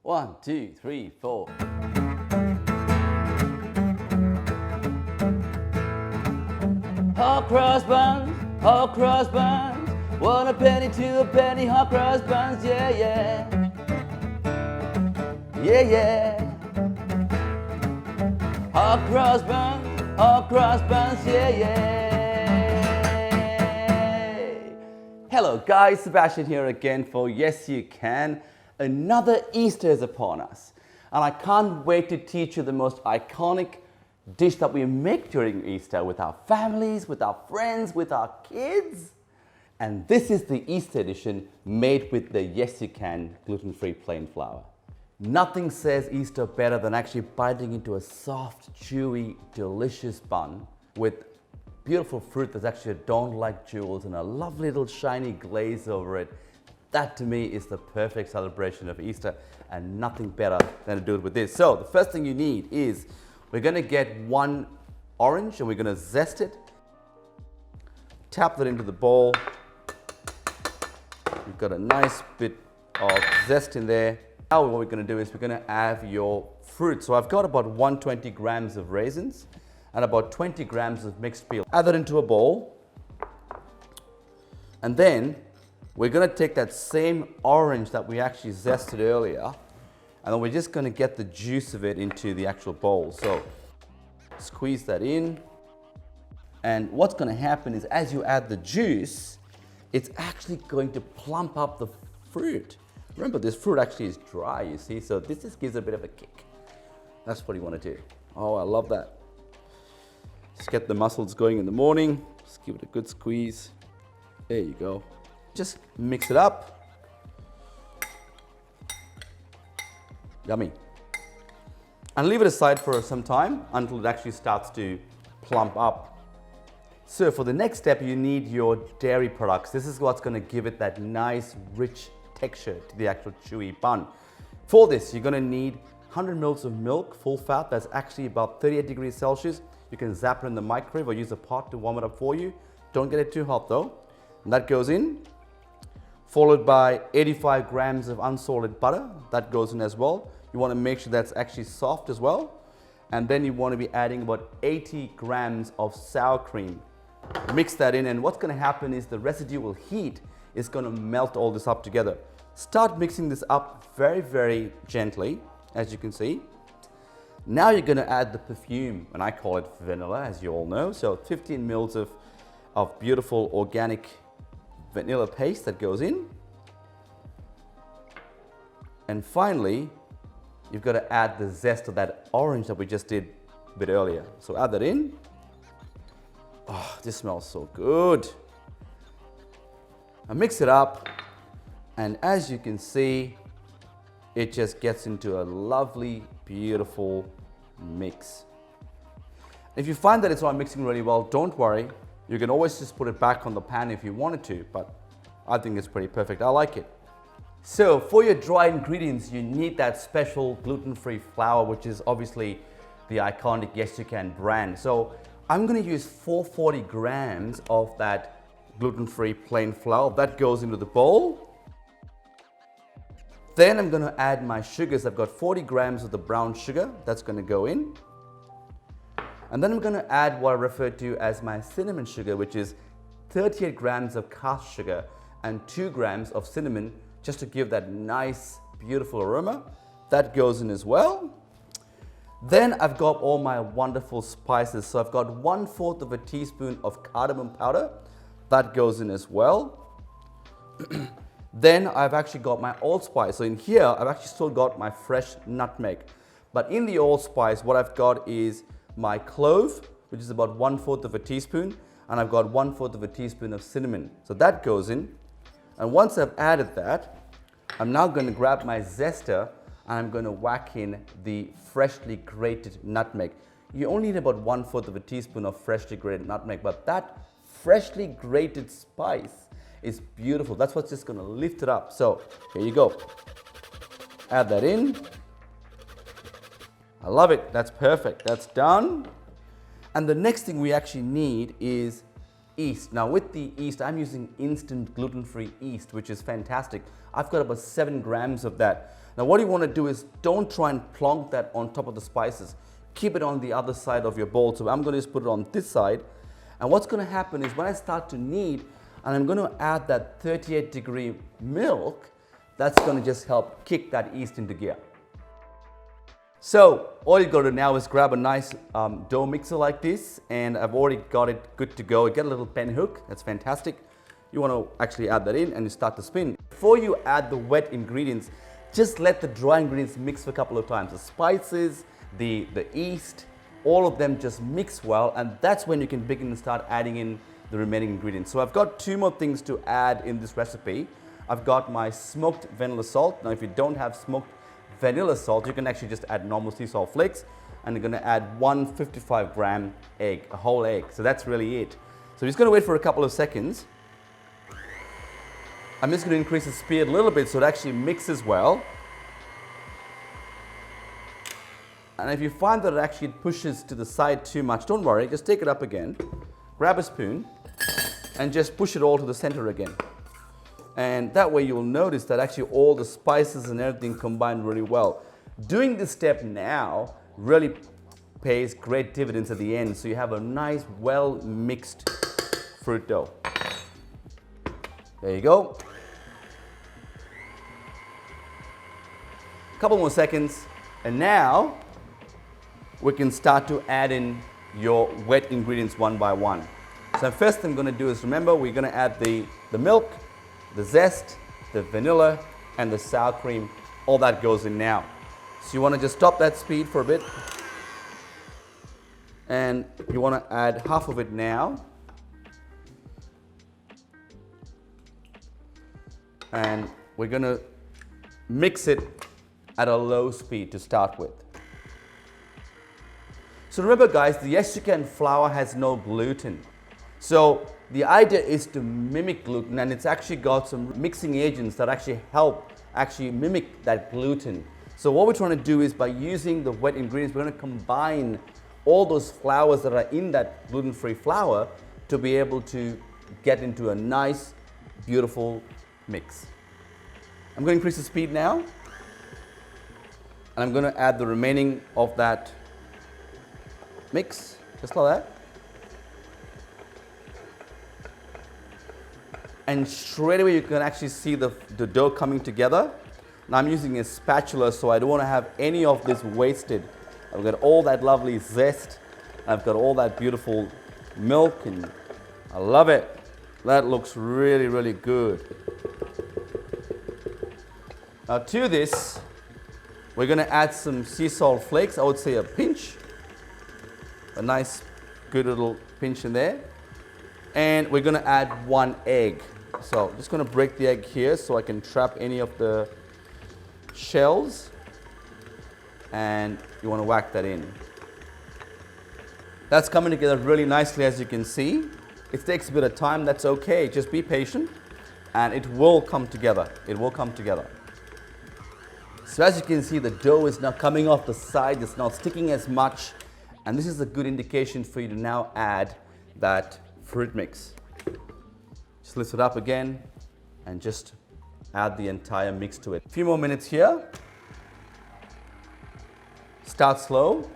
1, 2, 3, 4. Hot cross buns, hot cross buns. 1 a penny, 2 a penny, hot cross buns, yeah, yeah. Yeah, yeah. Hot cross buns, yeah, yeah. Hello guys, Sebastian here again for Yes You Can. Another Easter is upon us. And I can't wait to teach you the most iconic dish that we make during Easter with our families, with our friends, with our kids. And this is the Easter edition made with the Yes You Can gluten-free plain flour. Nothing says Easter better than actually biting into a soft, chewy, delicious bun with beautiful fruit that's actually adorned like jewels and a lovely little shiny glaze over it. That to me is the perfect celebration of Easter, and nothing better than to do it with this. So the first thing you need is we're going to get 1 orange and we're going to zest it. Tap that into the bowl. You've got a nice bit of zest in there. Now what we're going to do is we're going to add your fruit. So I've got about 120 grams of raisins and about 20 grams of mixed peel. Add that into a bowl. And then we're going to take that same orange that we actually zested earlier, and then we're just going to get the juice of it into the actual bowl. So squeeze that in. And what's going to happen is as you add the juice, it's actually going to plump up the fruit. Remember, this fruit actually is dry, you see, so this just gives it a bit of a kick. That's what you want to do. Oh, I love that. Just get the muscles going in the morning. Just give it a good squeeze. There you go. Just mix it up. Yummy. And leave it aside for some time until it actually starts to plump up. So for the next step, you need your dairy products. This is what's going to give it that nice, rich texture to the actual chewy bun. For this, you're going to need 100 mils of milk, full fat. That's actually about 38 degrees Celsius. You can zap it in the microwave or use a pot to warm it up for you. Don't get it too hot though. And that goes in. Followed by 85 grams of unsalted butter. That goes in as well. You want to make sure that's actually soft as well. And then you want to be adding about 80 grams of sour cream. Mix that in, and what's going to happen is the residual heat is going to melt all this up together. Start mixing this up very, very gently, as you can see. Now you're going to add the perfume, and I call it vanilla, as you all know. So 15 mils of beautiful organic vanilla paste that goes in. And finally, you've got to add the zest of that orange that we just did a bit earlier. So add that in. Oh, this smells so good. And mix it up. And as you can see, it just gets into a lovely, beautiful mix. If you find that it's not mixing really well, don't worry. You can always just put it back on the pan if you wanted to, but I think it's pretty perfect. I like it. So for your dry ingredients, you need that special gluten-free flour, which is obviously the iconic Yes You Can brand. So I'm going to use 440 grams of that gluten-free plain flour. That goes into the bowl. Then I'm going to add my sugars. I've got 40 grams of the brown sugar. That's going to go in. And then I'm going to add what I refer to as my cinnamon sugar, which is 38 grams of caster sugar and 2 grams of cinnamon, just to give that nice, beautiful aroma. That goes in as well. Then I've got all my wonderful spices. So I've got 1/4 of a teaspoon of cardamom powder. That goes in as well. Then I've actually got my allspice. So in here, I've actually still got my fresh nutmeg. But in the allspice, what I've got is my clove, which is about 1/4 of a teaspoon, and I've got 1/4 of a teaspoon of cinnamon. So that goes in. And once I've added that, I'm now going to grab my zester and I'm going to whack in the freshly grated nutmeg. You only need about 1/4 of a teaspoon of freshly grated nutmeg, but that freshly grated spice is beautiful. That's what's just going to lift it up. So here you go. Add that in. I love it. That's perfect. That's done. And the next thing we actually need is yeast. Now with the yeast, I'm using instant gluten-free yeast, which is fantastic. I've got about 7 grams of that. Now what you want to do is don't try and plonk that on top of the spices. Keep it on the other side of your bowl. So I'm going to just put it on this side. And what's going to happen is when I start to knead, and I'm going to add that 38-degree milk, that's going to just help kick that yeast into gear. So all you got to do now is grab a nice dough mixer like this, and I've already got it good to go. Get a little pen hook, that's fantastic. You want to actually add that in and you start to spin. Before you add the wet ingredients, just let the dry ingredients mix for a couple of times. The spices, the yeast, all of them just mix well, and that's when you can begin to start adding in the remaining ingredients. So I've got 2 more things to add in this recipe. I've got my smoked vanilla salt. Now if you don't have smoked vanilla salt, you can actually just add normal sea salt flakes, and you're going to add 1 55-gram egg, a whole egg. So that's really it. So I'm just going to wait for a couple of seconds. I'm just going to increase the speed a little bit so it actually mixes well. And if you find that it actually pushes to the side too much, don't worry, just take it up again, grab a spoon, and just push it all to the center again. And that way you'll notice that actually all the spices and everything combine really well. Doing this step now really pays great dividends at the end, so you have a nice, well mixed fruit dough. There you go. Couple more seconds, and now we can start to add in your wet ingredients one by one. So first thing I'm going to do is, remember, we're going to add the milk, the zest, the vanilla, and the sour cream. All that goes in now. So you want to just stop that speed for a bit, and you want to add half of it now. And we're going to mix it at a low speed to start with. So remember guys, the YesYouCan flour has no gluten. So the idea is to mimic gluten, and it's actually got some mixing agents that actually help mimic that gluten. So what we're trying to do is, by using the wet ingredients, we're going to combine all those flours that are in that gluten-free flour to be able to get into a nice, beautiful mix. I'm going to increase the speed now, and I'm going to add the remaining of that mix, just like that. And straight away you can actually see the dough coming together. Now I'm using a spatula, so I don't want to have any of this wasted. I've got all that lovely zest. I've got all that beautiful milk, and I love it. That looks really, really good. Now to this, we're going to add some sea salt flakes. I would say a pinch. A nice, good little pinch in there. And we're going to add 1 egg. So I'm just going to break the egg here so I can trap any of the shells. And you want to whack that in. That's coming together really nicely, as you can see. It takes a bit of time, that's okay. Just be patient and it will come together. It will come together. So as you can see, the dough is now coming off the side. It's not sticking as much. And this is a good indication for you to now add that fruit mix. Just lift it up again and just add the entire mix to it. A few more minutes here. Start slow.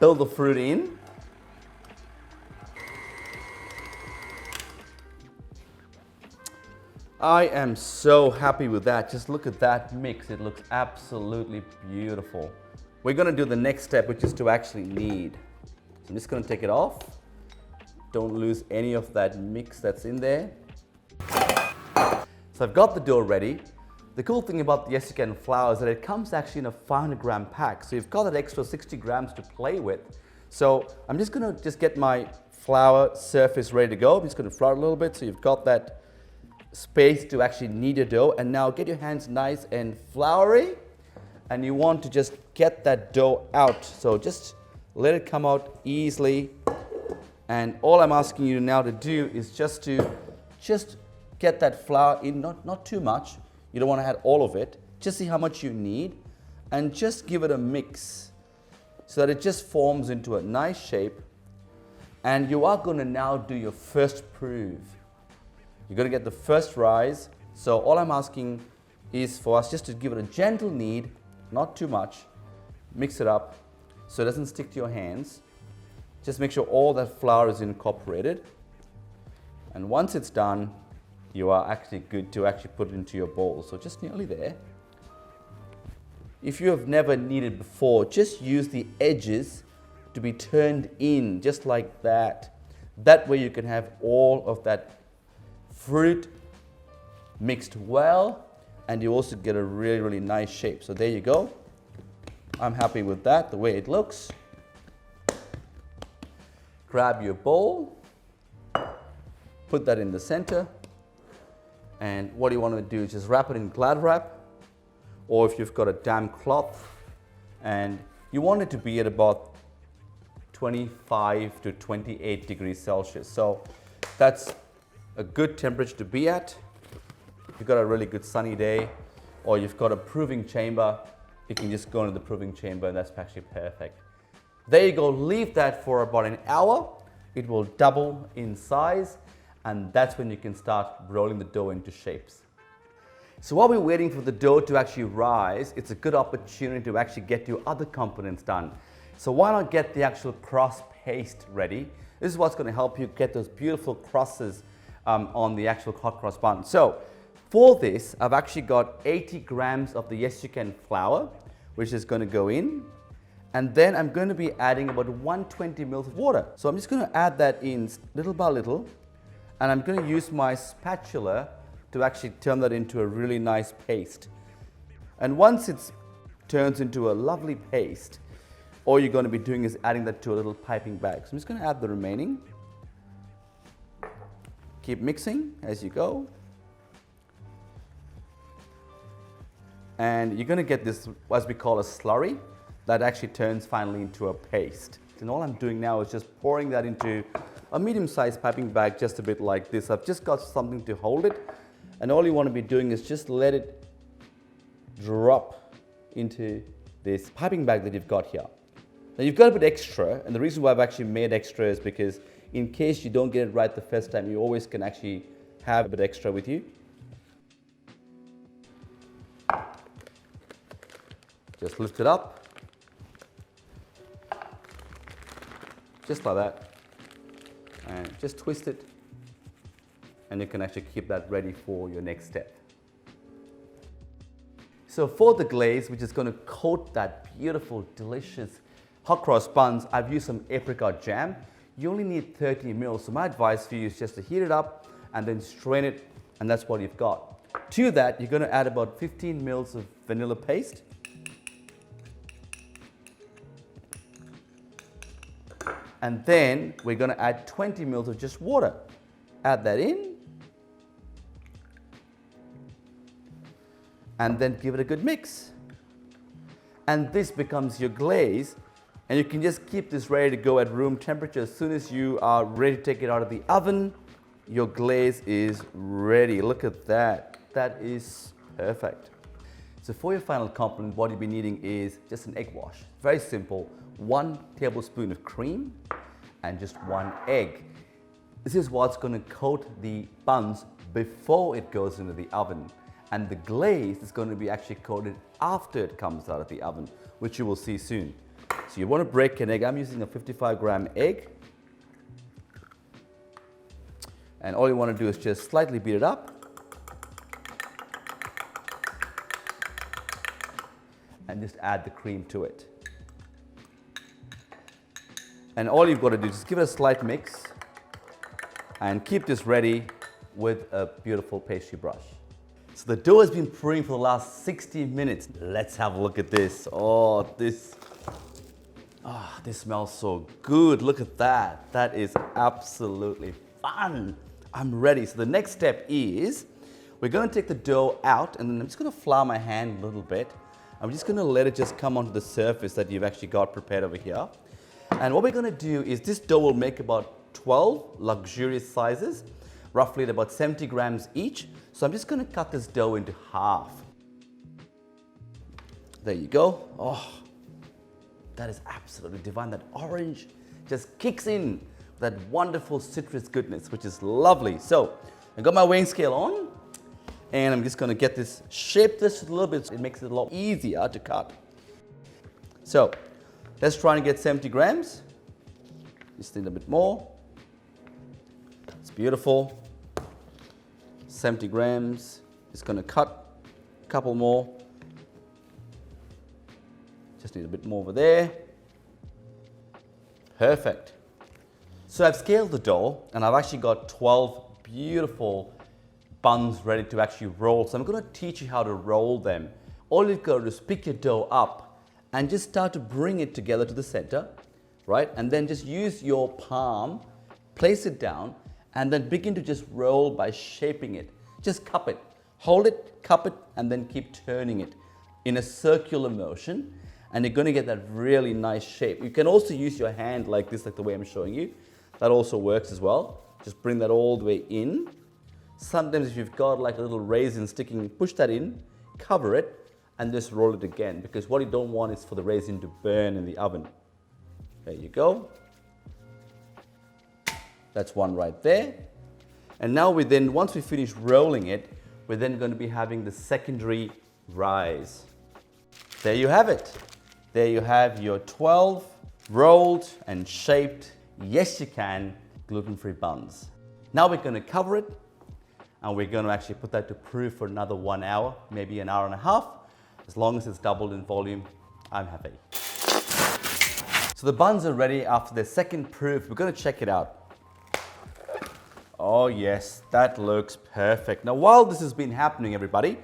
Build the fruit in. I am so happy with that. Just look at that mix. It looks absolutely beautiful. We're going to do the next step, which is to actually knead. So I'm just going to take it off. Don't lose any of that mix that's in there. So I've got the dough ready. The cool thing about the YesYouCan flour is that it comes actually in a 500-gram pack. So you've got that extra 60 grams to play with. So I'm just going to get my flour surface ready to go. I'm just going to flour it a little bit so you've got that space to actually knead your dough. And now get your hands nice and floury. And you want to just get that dough out. So just let it come out easily. And all I'm asking you now to do is just get that flour in, not too much. You don't want to add all of it. Just see how much you need and just give it a mix so that it just forms into a nice shape. And you are going to now do your first proof. You're going to get the first rise. So all I'm asking is for us just to give it a gentle knead, not too much. Mix it up so it doesn't stick to your hands. Just make sure all that flour is incorporated. And once it's done, you are actually good to actually put it into your bowl. So just nearly there. If you have never kneaded before, just use the edges to be turned in, just like that. That way you can have all of that fruit mixed well, and you also get a really, really nice shape. So there you go. I'm happy with that, the way it looks. Grab your bowl, put that in the center, and what you want to do is just wrap it in Glad wrap, or if you've got a damp cloth, and you want it to be at about 25 to 28 degrees Celsius. So that's a good temperature to be at. If you've got a really good sunny day, or you've got a proving chamber, you can just go into the proving chamber, and that's actually perfect. There you go, leave that for about an hour. It will double in size, and that's when you can start rolling the dough into shapes. So while we're waiting for the dough to actually rise, it's a good opportunity to actually get your other components done. So why not get the actual cross paste ready? This is what's going to help you get those beautiful crosses on the actual hot cross bun. So for this, I've actually got 80 grams of the YesYouCan flour, which is going to go in. And then I'm going to be adding about 120 mils of water. So I'm just going to add that in little by little. And I'm going to use my spatula to actually turn that into a really nice paste. And once it turns into a lovely paste, all you're going to be doing is adding that to a little piping bag. So I'm just going to add the remaining. Keep mixing as you go. And you're going to get this, as we call a slurry, that actually turns finally into a paste. And all I'm doing now is just pouring that into a medium-sized piping bag, just a bit like this. I've just got something to hold it, and all you want to be doing is just let it drop into this piping bag that you've got here. Now you've got a bit extra, and the reason why I've actually made extra is because in case you don't get it right the first time, you always can actually have a bit extra with you. Just lift it up. Just like that, and just twist it, and you can actually keep that ready for your next step. So for the glaze, which is going to coat that beautiful, delicious hot cross buns, I've used some apricot jam. You only need 30 mils, so my advice for you is just to heat it up and then strain it, and that's what you've got. To that, you're going to add about 15 mils of vanilla paste. And then we're going to add 20 mils of just water. Add that in. And then give it a good mix. And this becomes your glaze. And you can just keep this ready to go at room temperature. As soon as you are ready to take it out of the oven, your glaze is ready. Look at that. That is perfect. So for your final component, what you'll be needing is just an egg wash. Very simple. 1 tablespoon of cream and just 1 egg. This is what's going to coat the buns before it goes into the oven. And the glaze is going to be actually coated after it comes out of the oven, which you will see soon. So you want to break an egg. I'm using a 55-gram egg. And all you want to do is just slightly beat it up. And just add the cream to it. And all you've got to do is just give it a slight mix and keep this ready with a beautiful pastry brush. So the dough has been brewing for the last 60 minutes. Let's have a look at this. Oh, this smells so good. Look at that. That is absolutely fun. I'm ready. So the next step is we're going to take the dough out, and then I'm just going to flour my hand a little bit. I'm just going to let it just come onto the surface that you've actually got prepared over here. And what we're going to do is this dough will make about 12 luxurious sizes, roughly at about 70 grams each. So I'm just going to cut this dough into half. There you go. Oh, that is absolutely divine. That orange just kicks in that wonderful citrus goodness, which is lovely. So I got my weighing scale on, And I'm just gonna get this, shape this a little bit so it makes it a lot easier to cut. So let's try and get 70 grams. Just need a bit more. It's beautiful. 70 grams. Just gonna cut a couple more. Just need a bit more over there. Perfect. So I've scaled the dough and I've actually got 12 beautiful buns ready to actually roll. So I'm going to teach you how to roll them. All you've got to do is pick your dough up and just start to bring it together to the center, right? And then just use your palm, place it down, and then begin to just roll by shaping it. Just cup it. Hold it, cup it, and then keep turning it in a circular motion. And you're going to get that really nice shape. You can also use your hand like this, like the way I'm showing you. That also works as well. Just bring that all the way in. Sometimes if you've got like a little raisin sticking, push that in, cover it, and just roll it again. Because what you don't want is for the raisin to burn in the oven. There you go. That's one right there. And now once we finish rolling it, we're then going to be having the secondary rise. There you have it. There you have your 12 rolled and shaped YesYouCan gluten-free buns. Now we're going to cover it and we're going to actually put that to proof for another 1 hour, maybe an hour and a half. As long as it's doubled in volume, I'm happy. So the buns are ready after their second proof. We're going to check it out. Oh yes, that looks perfect. Now while this has been happening, everybody,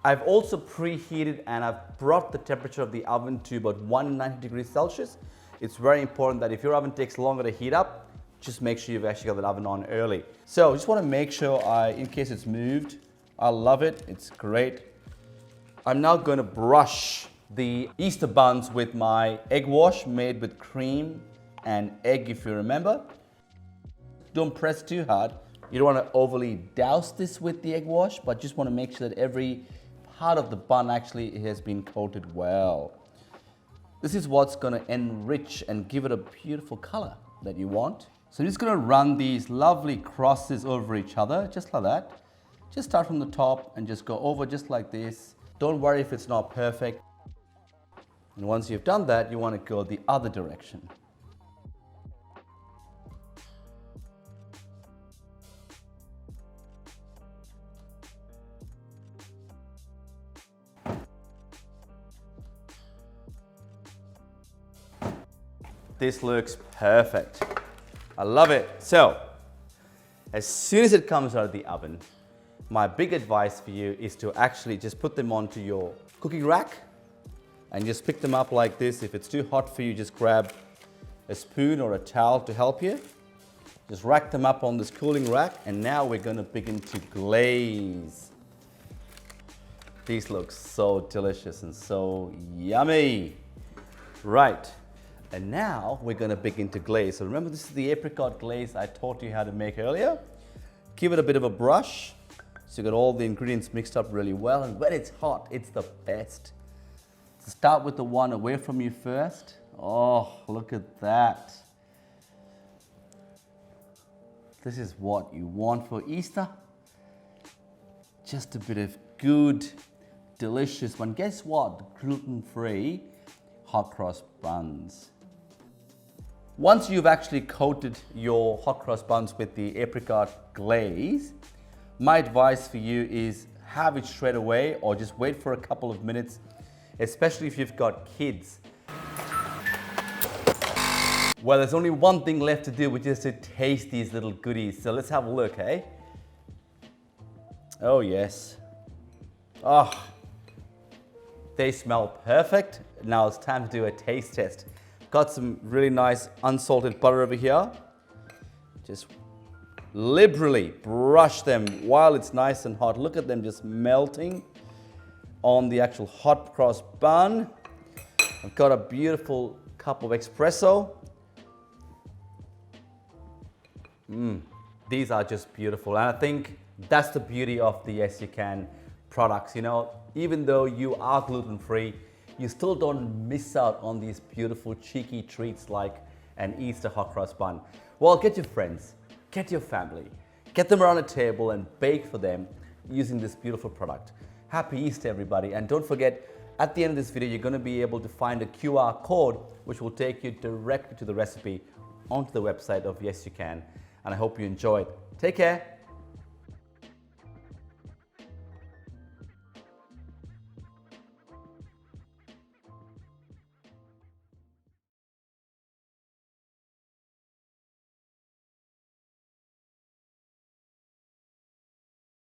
I've also preheated and I've brought the temperature of the oven to about 190 degrees Celsius. It's very important that if your oven takes longer to heat up, just make sure you've actually got that oven on early. So I just want to make sure in case it's moved, I love it, it's great. I'm now going to brush the Easter buns with my egg wash made with cream and egg, if you remember. Don't press too hard. You don't want to overly douse this with the egg wash, but just want to make sure that every part of the bun actually has been coated well. This is what's going to enrich and give it a beautiful color that you want. So I'm just going to run these lovely crosses over each other, just like that. Just start from the top and just go over just like this. Don't worry if it's not perfect. And once you've done that, you want to go the other direction. This looks perfect. I love it. So, as soon as it comes out of the oven, my big advice for you is to actually just put them onto your cooking rack and just pick them up like this. If it's too hot for you, just grab a spoon or a towel to help you. Just rack them up on this cooling rack, and now we're going to begin to glaze. These look so delicious and so yummy. Right. And now we're going to begin to glaze. So remember, this is the apricot glaze I taught you how to make earlier. Give it a bit of a brush so you got all the ingredients mixed up really well. And when it's hot, it's the best. So start with the one away from you first. Oh, look at that. This is what you want for Easter. Just a bit of good, delicious one. Guess what? Gluten-free hot cross buns. Once you've actually coated your hot cross buns with the apricot glaze, my advice for you is have it straight away or just wait for a couple of minutes, especially if you've got kids. Well, there's only one thing left to do, which is to taste these little goodies. So let's have a look, eh? Oh yes. Oh, they smell perfect. Now it's time to do a taste test. Got some really nice unsalted butter over here. Just liberally brush them while it's nice and hot. Look at them just melting on the actual hot cross bun. I've got a beautiful cup of espresso. These are just beautiful. And I think that's the beauty of the YesYouCan products. You know, even though you are gluten-free, you still don't miss out on these beautiful cheeky treats like an Easter hot cross bun. Well, get your friends, get your family, get them around a table and bake for them using this beautiful product. Happy Easter, everybody. And don't forget, at the end of this video, you're going to be able to find a QR code which will take you directly to the recipe onto the website of YesYouCan. And I hope you enjoy it. Take care.